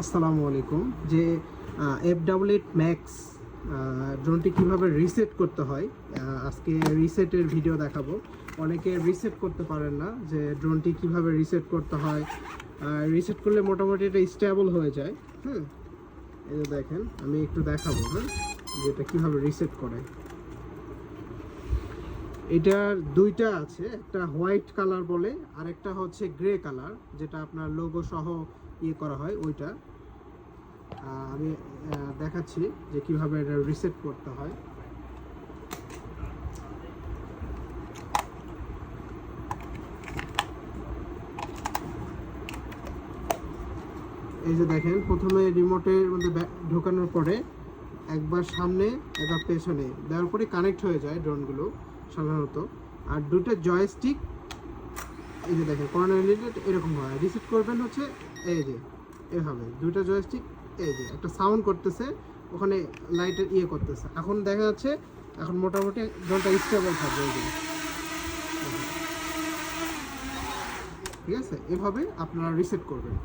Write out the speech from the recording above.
আসসালামু আলাইকুম। যে F88 ম্যাক্স ড্রোনটি কীভাবে রিসেট করতে হয় আজকে রিসেটের ভিডিও দেখাবো। অনেকে রিসেট করতে পারেন না, যে ড্রোনটি কীভাবে রিসেট করতে হয়। রিসেট করলে মোটামুটি এটা স্টেবল হয়ে যায়। এই যে দেখেন, আমি একটু দেখাবো যে এটা কীভাবে রিসেট করে। এটার দুইটা আছে, একটা হোয়াইট কালার বলে আর একটা হচ্ছে গ্রে কালার, যেটা আপনার লোগো সহ করা হয় ওইটা। আমি দেখাচ্ছি যে কিভাবে এটা রিসেট করতে হয়। এই যে দেখেন, প্রথমে রিমোটের মধ্যে ঢোকানোর পরে একবার সামনে একবার পেছনে দেওয়ার পরে কানেক্ট হয়ে যায় ড্রোনগুলো সাধারণত। আর দুটো জয়স্টিক, এই যে দেখেন কর্নার রিলেটেড এরকম হয়। রিসেট করবেন হচ্ছে এই যে এভাবে দুটো জয়স্টিক, এই যে একটা সাউন্ড করতেছে, ওখানে লাইটের করতেছে। এখন দেখা যাচ্ছে এখন মোটামুটি ড্রোনটা স্টেবল থাকবে। এই যে ঠিক আছে, এভাবে আপনারা রিসেট করবেন।